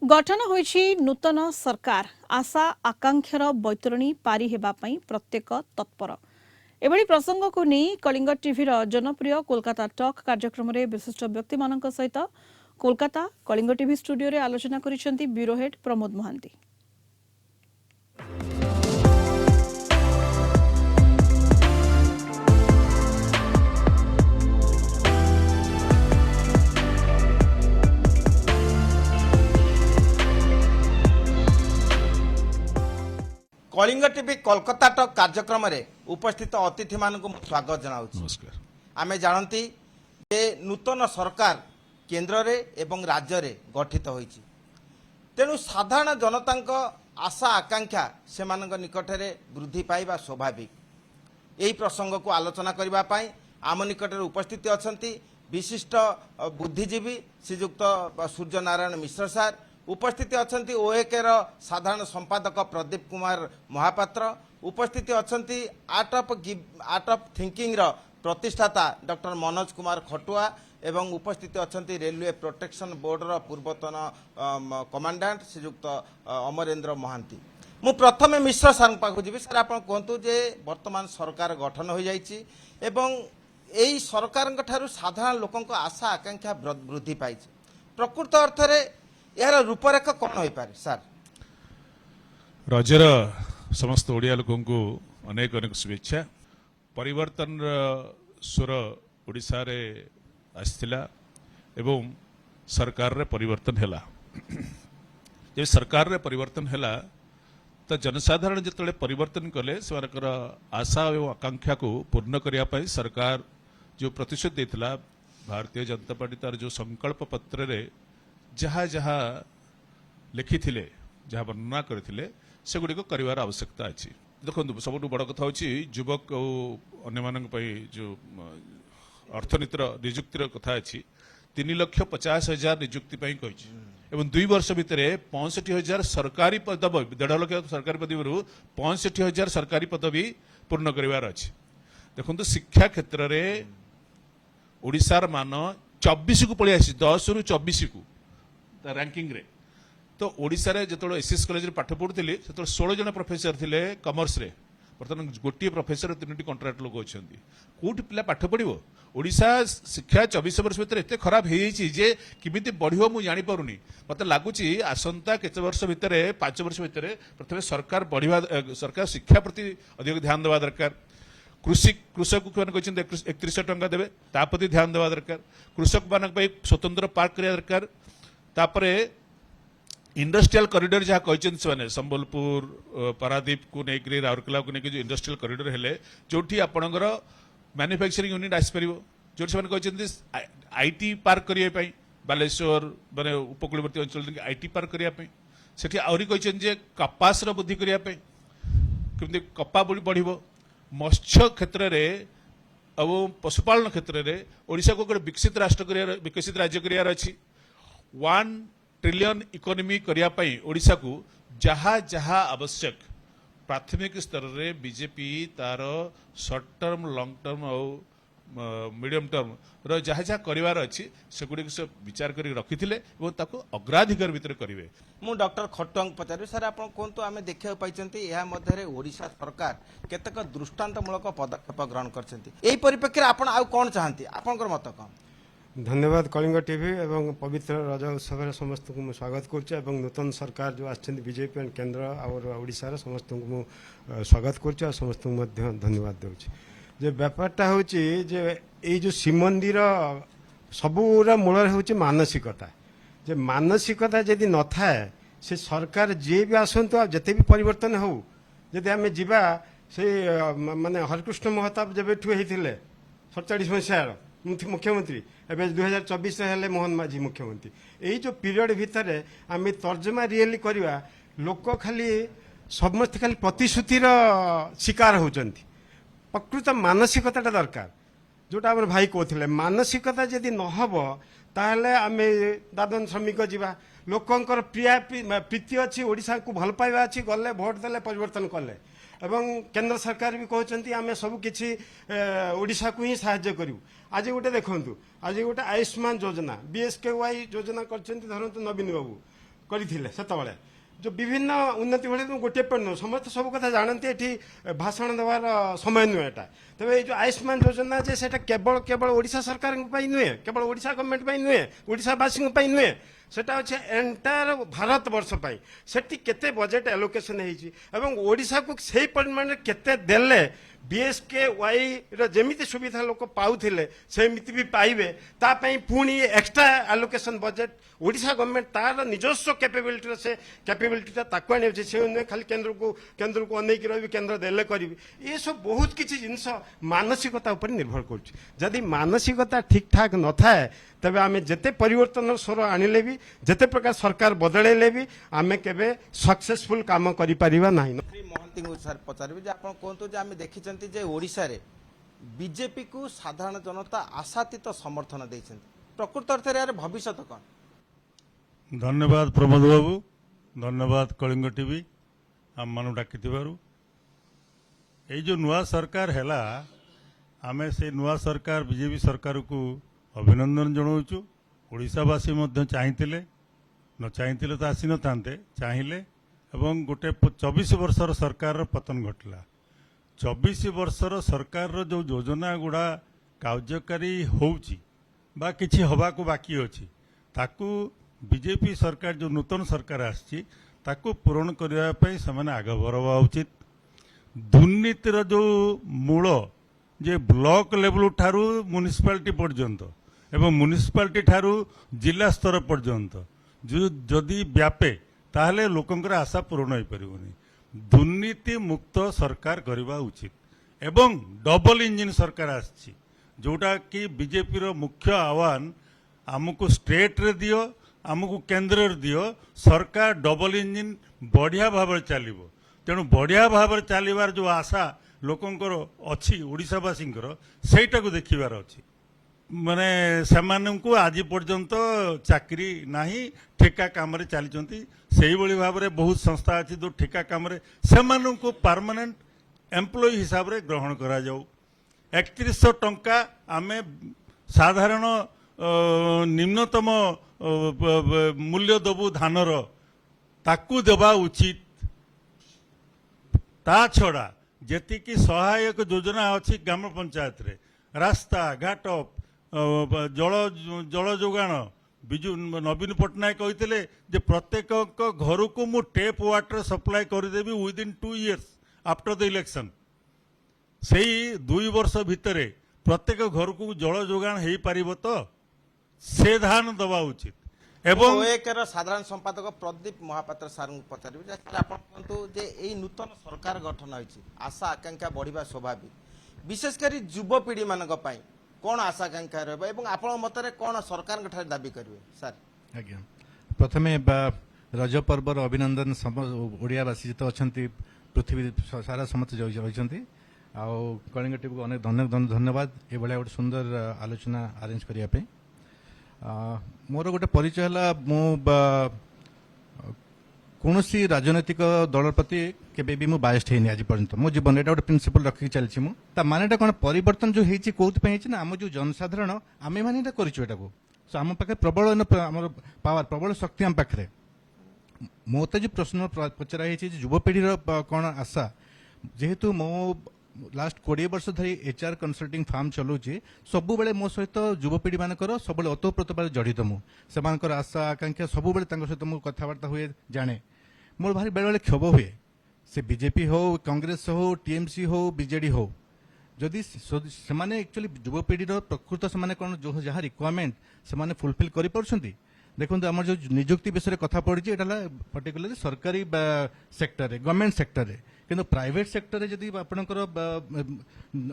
गठन होइछि नूतन सरकार आशा आकांक्षार बैतरणी पारी हेबा पई प्रत्येक तत्पर एभली प्रसंग को नहीं कलिंग टीभीर जनप्रिय कोलकाता टॉक कार्यक्रम में विशिष्ट व्यक्ति मानक सहित कोलकाता कलिंग टीवी स्टूडियो रे आलोचना करिसेंती bureau head Pramod Mahanty. Kalinga TV Kolkata talk कार्यक्रम में उपस्थित अतिथि मान स्वागत जनाऊँ। नमस्कार। आम जानती जे नूतन सरकार केन्द्र रे एवं राज्य रे गठित होईची, तेणु साधारण जनता आशा आकांक्षा से निकट में वृद्धि पाइबा स्वाभाविक। यही प्रसंग को आलोचना करने आम निकट में उपस्थित अच्छा विशिष्ट बुद्धिजीवी श्रीजुक्त सूर्य नारायण मिश्र सार, उपस्थित अच्छा ओएकेर साधारण संपादक प्रदीप कुमार महापात्र, उपस्थित अच्छा आर्ट ऑफ थिंकिंग प्रतिष्ठाता डॉक्टर मनोज कुमार खटुआ एवं उपस्थित अच्छा रेलवे प्रोटेक्शन बोर्डर पूर्वतन कमांडेंट श्रीजुक्त अमरेंद्र महांती। मु प्रथमे मिश्र सार पाखु जी सर आप कहतु जे वर्तमान सरकार गठन हो जाइए एवं यही सरकार ठारू साधारण लोकों आशा आकांक्षा वृद्धि पाई, प्रकृत अर्थ रे यार रूपरेखा कौन हो पारे सर? रजर समस्त ओडिया लोकों को अनेक अनेक शुभेच्छा। परिवर्तन स्वर ओडिशा रे आसिथिला एवं सरकार रे परिवर्तन हैला। जब सरकार रे परिवर्तन हैला तो जनसाधारण जिते परिवर्तन कले से आशा एवं आकांक्षा को पूर्ण करने सरकार जो प्रतिशोध देता भारतीय जनता पार्टी तार जो संकल्प पत्र रे जहाँ जहाँ लिखी जहाँ वर्णना करते से गुड़िक कर आवश्यकता अच्छी। देखो सब बड़ कथा हूँ युवक और अन्य जो अर्थनीतिर निजुक्तिर कथा अच्छी 3,50,000 निजुक्ति कही एवं 2 वर्ष भितर 65,000 सरकारी पदवी 1.5 लाख सरकारी पदवी 65,000 सरकारी पदवी पूर्ण करार अच्छी। देखो शिक्षा क्षेत्र में ओडिशार मान 24 को पलि आसी 10 रु 24 को रैंकिंग रे। तो ओडिशा रे जतलो एसएस कॉलेज रे पाठ पढुथिले सेतो 16 जन प्रोफेसर थिले कॉमर्स रे, बर्तमान गोटे प्रोफेसर 3टी कॉन्ट्रैक्ट लोक अछंती। कोठी पिला पाठ पढिबो? ओडिशा शिक्षा 24 वर्ष भितर एते खराब हे जाइछि जे किमिति बढ़िबो मु जानि परुनी। मते लागुछि आसंता केते वर्ष भितर 5 वर्ष भितर प्रथमे सरकार बढ़िबा सरकार शिक्षा प्रति अधिक ध्यान देबा दरकार। कृषक कहते 31 टंका देवे ताप्रति ध्यान देवा दरकार। कृषक मान स्वतंत्र पार्क करिया दरकार। तापरे इंडस्ट्रियल कॉरिडोर जहाँ कहते से संबलपुर पारादीप को लेकिन राउरकेला को लेकिन जो इंडस्ट्रियल कॉरिडोर हेले जोठी आपणकर मैन्युफैक्चरिंग यूनिट आसपर जो कहते आईटी पार्क करने बालेश्वर माने उपकूलवर्ती अंचल आईटी पार्क करने से आहरी कहते कपास वृद्धि करने केमती कपा बढ़ मत्स्य क्षेत्र में और पशुपालन क्षेत्र में ओडिशा को गोटे विकसित राज्य करार अच्छी। 1 ट्रिलियन इकोनॉमी करने ओडिशा को जहाँ जहाँ आवश्यक प्राथमिक स्तर रे बीजेपी तार शॉर्ट टर्म लॉन्ग टर्म और मीडियम टर्म रो जहाँ जहाँ करार अच्छी से गुड़ी से विचार कर रखी अग्राधिकार भितर करेंगे। मु डॉक्टर खटुआ पचारि सर आप कहतु आम देखा पाई ओडिशा सरकार केतक दृष्टांतमूलक पदक्षेप ग्रहण कर परिप्रेक्षी आप कौन चाहती आपंकर मत कौन? धन्यवाद कलिंग टीवी एवं पवित्र रज उत्सव समस्त को स्वागत कर नूतन सरकार जो आछन बीजेपी एंड केंद्र और ओडिशा समस्त को स्वागत कर समस्त को धन्यवाद दूची। जे व्यापारटा हूँ जे जो श्रीमंदिर सबूर मूल हूँ मानसिकता। जे मानसिकता जदि न थाए से सरकार जी भी आसतु जिते भी परिवर्तन हो जदि आम जा से माने हरिकृष्ण महताब जब होते 47 मसीहार मुख्यमंत्री एवं 2024 हेले मोहन माझी मुख्यमंत्री यही जो पीरियड भितर आम तर्जमा रियली करवा लोक खाली समस्त खाली प्रतिश्रुतिर शिकार होती। प्रकृत मानसिकता दरकार जोटा आम भाई कहते मानसिकता जदि नहब ताहले आम दादन श्रमिक जावा लोकंकर प्रीति अच्छी ओडिशा को भल पाइबा अच्छी गले भोट देले परिवर्तन कले एवं केंद्र सरकार भी कहते आम सब किसी ओडिशा को ही साहाय्य करूँ। आज गोटे देखु आज गोटे आयुष्मान योजना BSKY योजना कर नवीन बाबू କରିଥିଲେ ସେତେବେଳେ जो विभिन्न उन्नति भले गोटे पॉइंट नुह समस्त सब कथा जानते ये भाषण देवार समय नुहे एटा तेज ये जो आयुष्मान योजना जे सेटा केवल केवल ओडिशा सरकार नुहे केवल ओडिशा गवर्नमेंट नुहे ओडिशावासी नुहे सेटा अच्छे एंटायर भारत वर्ष सेठी केते बजेट एलोकेशन होइछि एवं ओडिशा को सही परिमाण केते देले बीएसके वाई जमिति सुविधा लोक पाउथिले सेमिति भी पाइबे तापई पुणी extra allocation budget Odisha government तार निजस्व कैपेबिलिटी से कैपेबिलिटी ताकू आने से खाली केंद्र को अनेक रही केंद्र देले करी ये सब बहुत किसी जिनस मानसिकता उपर निर्भर करुँच मानसिकता ठीक ठाक न थाए तबे आमे जेते परिवर्तन स्वर आनिले भी जेते प्रकार सरकार बदलैले भी आमे केबे सक्सेसफुल काम करि परिबा नाही। श्री महंती को सर पचारि जे आपण कोंतु जे आमे देखिचंती जे ओडिसा रे बीजेपी को साधारण जनता आशातीत समर्थन दैछंती प्रकृत अर्थ रे भविष्य कोन। धन्यवाद प्रमोद बाबू, धन्यवाद कलिंग टीवी आम मान डाकी जो नुआ सरकार हैला आमे से नुआ सरकार बीजेपी सरकार को अभिनंदन जनाऊँ। ओडिशावासी मध्य चाहिए न चाहिए तो आसी न थांते चाहिए एवं गोटे 24 वर्षर सरकार पतन घटला 24 वर्षर सरकार जो योजना गुड़ा कार्यकारी होउची बा किछि हवा को बाकी अछि ताकू बीजेपी सरकार जो नूतन सरकार आछि ताकू पूरण करबा पई समान आग बरवा उचित। दुर्नीतिर जो मूल जे ब्लॉक लेवल ठारू म्युनिसिपालिटी पर्यंत एवं म्युनिसिपालिटी ठारू जिला स्तर पर्यंत जो जदि व्यापे ताहले लोकंकर आशा पूरण हो पारिबनी। दुर्नीति मुक्त सरकार करबा उचित एवं डबल इंजिन सरकार आछि जोटा कि बीजेपी रो मुख्य आह्वान आमको स्टेट रे दियो आमको केंद्र रे दियो सरकार डबल इंजिन बढ़िया भाव चलिबो तेणु बढ़िया भाव चलिबार जो आशा लोकंकर अछि ओडिशावासींकर सेटा को देखिबार अछि माने सेमानंकु आज पर्यंत चाकरी नाही ठेका काम रे चलीचंती सेही बळी भाव रे बहुत संस्था अछि जो ठेका काम रे सेमानंकु परमानेंट एम्प्लॉय हिसाब रे ग्रहण करा जाऊ। 3100 टंका आमे साधारण निम्नतम मूल्य दबु धानर ताकू देबा उचित। ता छड़ा जेति की सहायक योजना अछि ग्राम पंचायत रे रास्ता घाट जल जोगाण बिजु नवीन पट्टनायक कहते जे प्रत्येक घर को मु टेप वाटर सप्लाई करदेवी within 2 years after the election से 2 वर्ष भितर प्रत्येक घर को जल जोगाण हो पार तो से ध्यान दवा उचित। एवं ओएकर साधारण संपादक प्रदीप महापात्र सार पचारि आपण कहतु जे एई नूतन सरकार गठन होइछि आशा आकांक्षा बढ़िबा स्वाभाविक विशेषकर युवपीढ़ी मानक पई कौन आशा आकांक्षा रहबा एवं आपण मतरे कौन सरकार ठारे दाबी करिवे सर। आज्ञा प्रथमे रज पर्वर अभिनंदन ओडियावासी जिते अच्छा पृथ्वी सारा समस्त रही कलिंग टीवी को अनेक धन्यवाद ये गोटे सुंदर आलोचना अरेंज करने। मोर गोटे परिचय है मु कौन सी राजनैतिक दल प्रति केबे भी मु बायस्ड है आज पर्यंत मो जीवन एटा गोटे प्रिंसिपल रखी चलछि मु ता मानेटा कोन परिवर्तन जो हेछि कोथ पे हेछि ना हम जो जनसाधारण आमे माने एटा करिछु एटा को सो हम पाखे प्रबल हमर पावर प्रबल शक्ति हम पाखरे मोते जो प्रश्न पचरा हेछि युवपीढ़ी कोन आशा जेहेतु मो लास्ट 20 वर्ष धरी एचआर कंसल्टिंग फार्म चलाऊँगी सब बेले मो सहित युवपीढ़ी मानकर सब ओतप्रोत भाव जड़ित मुझे आशा आकांक्षा सब सहित मु कथबार्ता हुए जाने मोर भारी बेले बेले क्षोभ हुए से बीजेपी हो कांग्रेस हो टीएमसी हो बीजेडी हो जदि से एक्चुअली युवपीढ़ी प्रकृत से कौन जो जहाँ रिक्वायरमेंट से फुलफिल कर देखो आम जो निजुक्ति विषय कथा पड़ी एटा पर्टिकुलरली सरकारी सेक्टर रे गवर्नमेंट सेक्टर रे किंतु प्राइवेट सेक्टर रे जदि आपनकर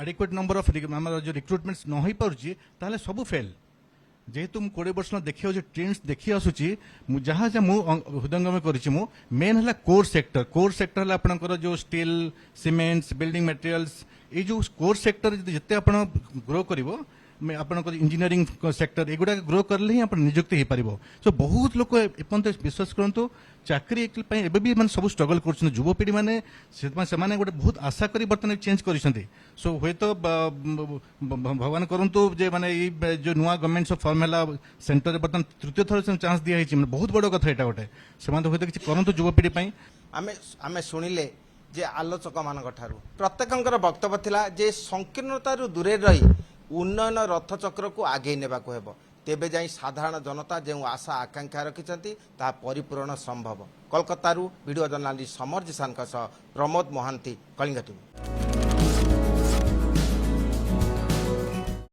एडिक्वेट नंबर ऑफ जो रिक्रुटमेंट्स न हो पारुछि ताले सब फेल जेहेतु मु 20 वर्ष देखियो जो ट्रेंड्स देखि आसुछि जहाँ जहाँ मु हृदयंगम करिछि मु मेन हला कोर सेक्टर हला आपनकर जो स्टील सीमेंट्स बिल्डिंग मटेरियल्स ये जो कोर सेक्टर जिते आपण ग्रो करिवो ଆପଣଙ୍କର ଇଞ୍ଜିନିୟରିଂ ସେକ୍ଟର ଏଗୁଡ଼ା ଗ୍ରୋ କଲେ ହିଁ ଆପଣ ନିଯୁକ୍ତି ହେଇପାରିବ। ସୋ ବହୁତ ଲୋକ ଏପର୍ଯ୍ୟନ୍ତ ବିଶ୍ୱାସ କରନ୍ତୁ ଚାକିରି ପାଇଁ ଏବେ ବି ମାନେ ସବୁ ଷ୍ଟ୍ରଗଲ କରୁଛନ୍ତି ଯୁବପିଢ଼ି ମାନେ, ସେଥିପାଇଁ ସେମାନେ ଗୋଟେ ବହୁତ ଆଶା କରି ବର୍ତ୍ତମାନ ଚେଞ୍ଜ କରିଛନ୍ତି। ସୋ ହୁଏତ ଭଗବାନ କରନ୍ତୁ ଯେ ମାନେ ଏଇ ଯୋଉ ନୂଆ ଗଭର୍ଣ୍ଣମେଣ୍ଟ ଫର୍ମ ହେଲା ସେଣ୍ଟରରେ ବର୍ତ୍ତମାନ ତୃତୀୟ ଥର ଚାନ୍ସ ଦିଆହେଇଛି, ମାନେ ବହୁତ ବଡ଼ କଥା ଏଇଟା ଗୋଟେ। ସେମାନେ ହୁଏତ କିଛି କରନ୍ତୁ ଯୁବପିଢ଼ି ପାଇଁ। ଆମେ ଶୁଣିଲେ ଯେ ଆଲୋଚକମାନଙ୍କ ଠାରୁ ପ୍ରତ୍ୟେକଙ୍କର ବକ୍ତବ୍ୟ ଥିଲା ଯେ ସଂକୀର୍ଣ୍ଣତାରୁ ଦୂରରେ ରହି ଉନ୍ନୟନ ରଥଚକ୍ରକୁ ଆଗେଇ ନେବାକୁ ହେବ, ତେବେ ଯାଇ ସାଧାରଣ ଜନତା ଯେଉଁ ଆଶା ଆକାଂକ୍ଷା ରଖିଛନ୍ତି ତାହା ପରିପୂରଣ ସମ୍ଭବ। କୋଲକାତାରୁ ଭିଡ଼ିଓ ଜର୍ଣ୍ଣାଲିଷ୍ଟ ସମର ଜିସାନଙ୍କ ସହ ପ୍ରମୋଦ ମହାନ୍ତି, କଳିଙ୍ଗ ଟିଭି।